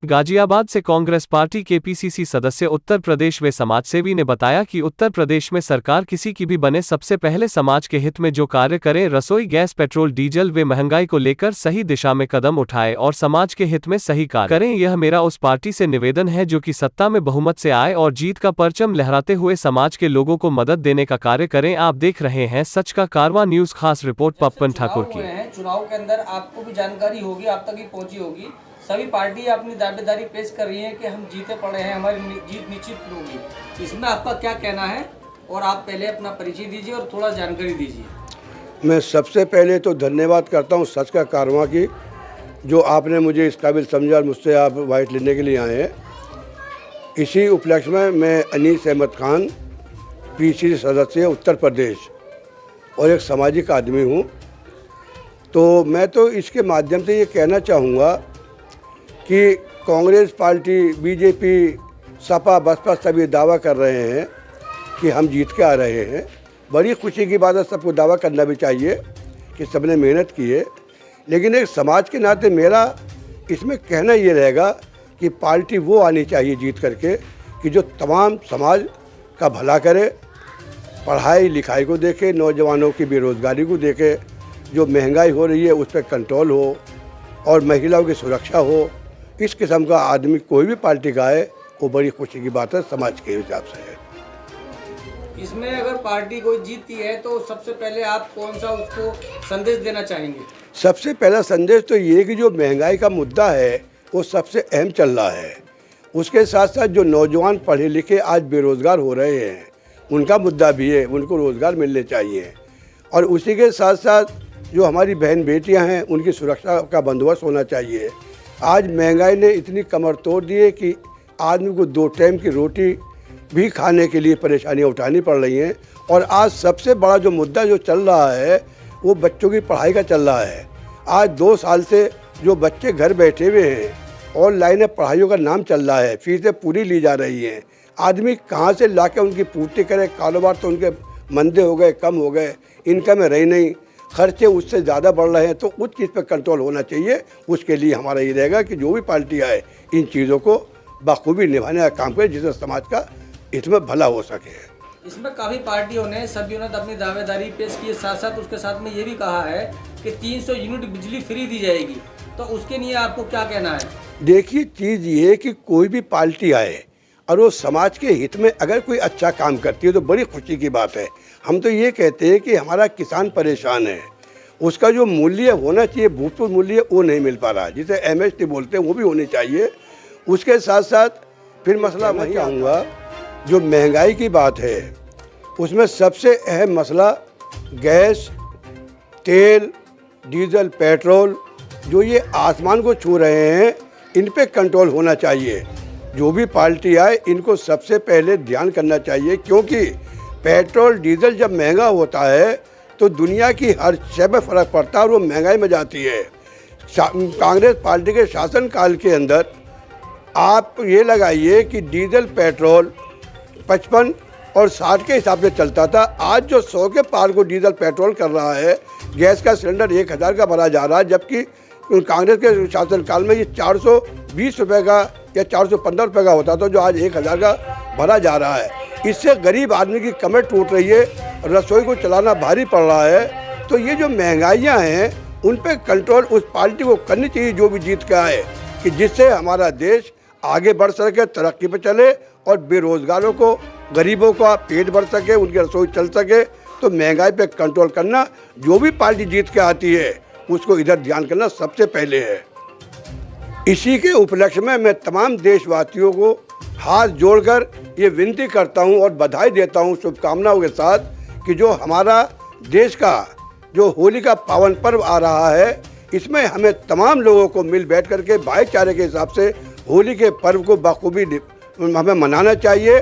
गाजियाबाद से कांग्रेस पार्टी के पीसीसी सदस्य उत्तर प्रदेश व समाजसेवी ने बताया कि उत्तर प्रदेश में सरकार किसी की भी बने सबसे पहले समाज के हित में जो कार्य करे, रसोई गैस, पेट्रोल डीजल व महंगाई को लेकर सही दिशा में कदम उठाए और समाज के हित में सही कार्य करें। यह मेरा उस पार्टी से निवेदन है जो कि सत्ता में बहुमत से आए और जीत का परचम लहराते हुए समाज के लोगों को मदद देने का कार्य करें। आप देख रहे हैं सच का कारवां न्यूज, खास रिपोर्ट पप्पन ठाकुर की। चुनाव के अंदर आपको भी जानकारी होगी, आप तक ही पहुंची होगी। सभी पार्टी अपनी दावेदारी पेश कर रही है कि हम जीते पड़े हैं, हमारी जीत निश्चित होगी। इसमें आपका क्या कहना है? और आप पहले अपना परिचय दीजिए और थोड़ा जानकारी दीजिए। मैं सबसे पहले तो धन्यवाद करता हूं सच का कारवां की, जो आपने मुझे इस काबिल समझा और मुझसे आप वाइट लेने के लिए आए हैं। इसी उपलक्ष्य में मैं अनीस अहमद खान, पीसीसी सदस्य उत्तर प्रदेश और एक सामाजिक आदमी हूं। तो मैं तो इसके माध्यम से ये कहना चाहूँगा कि कांग्रेस पार्टी, बीजेपी, सपा, बसपा सभी दावा कर रहे हैं कि हम जीत के आ रहे हैं। बड़ी खुशी की बात है, सबको दावा करना भी चाहिए कि सबने मेहनत की है। लेकिन एक समाज के नाते मेरा इसमें कहना ये रहेगा कि पार्टी वो आनी चाहिए जीत करके कि जो तमाम समाज का भला करे, पढ़ाई लिखाई को देखे, नौजवानों की बेरोज़गारी को देखे, जो महंगाई हो रही है उस पर कंट्रोल हो और महिलाओं की सुरक्षा हो। इस किस्म का आदमी कोई भी पार्टी का है वो बड़ी खुशी की बात है, समाज के हिसाब से है। इसमें अगर पार्टी कोई जीतती है तो सबसे पहले आप कौन सा उसको संदेश देना चाहेंगे? सबसे पहला संदेश तो ये कि जो महंगाई का मुद्दा है वो सबसे अहम चल रहा है। उसके साथ साथ जो नौजवान पढ़े लिखे आज बेरोज़गार हो रहे हैं उनका मुद्दा भी है, उनको रोज़गार मिलने चाहिए। और उसी के साथ साथ जो हमारी बहन बेटियां हैं उनकी सुरक्षा का बंदोबस्त होना चाहिए। आज महंगाई ने इतनी कमर तोड़ दी है कि आदमी को 2 टाइम की रोटी भी खाने के लिए परेशानियां उठानी पड़ रही हैं। और आज सबसे बड़ा जो मुद्दा जो चल रहा है वो बच्चों की पढ़ाई का चल रहा है। आज 2 साल से जो बच्चे घर बैठे हुए हैं, ऑनलाइन पढ़ाइयों का नाम चल रहा है, फीसें पूरी ली जा रही हैं। आदमी कहाँ से ला के उनकी पूर्ति करे? कारोबार तो उनके मंदे हो गए, कम हो गए, इनकम रही नहीं, खर्चे उससे ज़्यादा बढ़ रहे हैं। तो उस चीज़ पर कंट्रोल होना चाहिए। उसके लिए हमारा ये रहेगा कि जो भी पार्टी आए इन चीज़ों को बखूबी निभाने का काम करे जिससे समाज का इसमें भला हो सके। इसमें काफ़ी पार्टियों ने, सभी ने अपनी दावेदारी पेश की, साथ साथ उसके साथ में ये भी कहा है कि 300 यूनिट बिजली फ्री दी जाएगी। तो उसके लिए आपको क्या कहना है? देखिए, चीज़ ये है कि कोई भी पार्टी आए और वो समाज के हित में अगर कोई अच्छा काम करती है तो बड़ी खुशी की बात है। हम तो ये कहते हैं कि हमारा किसान परेशान है, उसका जो मूल्य होना चाहिए, भूतपूर्व मूल्य, वो नहीं मिल पा रहा, जिसे एमएसपी बोलते हैं, वो भी होनी चाहिए। उसके साथ साथ फिर मसला मैं चाहूँगा जो महंगाई की बात है उसमें सबसे अहम मसला गैस, तेल, डीजल, पेट्रोल जो ये आसमान को छू रहे हैं, इन पे कंट्रोल होना चाहिए। जो भी पार्टी आए इनको सबसे पहले ध्यान करना चाहिए, क्योंकि पेट्रोल डीजल जब महंगा होता है तो दुनिया की हर शय में फ़र्क पड़ता है और वो महंगाई में जाती है। कांग्रेस पार्टी के शासनकाल के अंदर आप ये लगाइए कि डीजल पेट्रोल 55 और 60 के हिसाब से चलता था। आज जो 100 के पार को डीजल पेट्रोल कर रहा है, गैस का सिलेंडर 1000 का भरा जा रहा है, जबकि कांग्रेस के शासनकाल में ये 420 रुपये का या 415 रुपये का होता था, जो आज 1000 का भरा जा रहा है। इससे गरीब आदमी की कमर टूट रही है, रसोई को चलाना भारी पड़ रहा है। तो ये जो महंगाइयाँ हैं उन पर कंट्रोल उस पार्टी को करनी चाहिए जो भी जीत के आए, कि जिससे हमारा देश आगे बढ़ सके, तरक्की पर चले और बेरोज़गारों को, गरीबों का पेट भर सके, उनकी रसोई चल सके। तो महंगाई पे कंट्रोल करना, जो भी पार्टी जीत के आती है उसको इधर ध्यान करना सबसे पहले है। इसी के उपलक्ष्य में मैं तमाम देशवासियों को हाथ जोड़कर ये विनती करता हूं और बधाई देता हूं शुभकामनाओं के साथ कि जो हमारा देश का जो होली का पावन पर्व आ रहा है, इसमें हमें तमाम लोगों को मिल बैठ करके भाईचारे के हिसाब से होली के पर्व को बखूबी हमें मनाना चाहिए।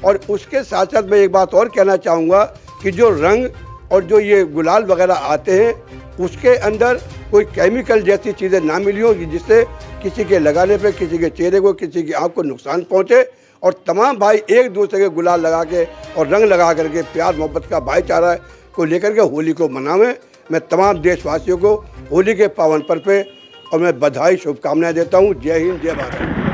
और उसके साथ साथ मैं एक बात और कहना चाहूँगा कि जो रंग और जो ये गुलाल वगैरह आते हैं उसके अंदर कोई केमिकल जैसी चीज़ें ना मिली हो जिससे किसी के लगाने पे किसी के चेहरे को, किसी की आँख को नुकसान पहुँचे। और तमाम भाई एक दूसरे के गुलाल लगा के और रंग लगा करके प्यार मोहब्बत का भाईचारा को लेकर के होली को मनावें। मैं तमाम देशवासियों को होली के पावन पर्व पे और मैं बधाई शुभकामनाएं देता हूँ। जय हिंद, जय भारत।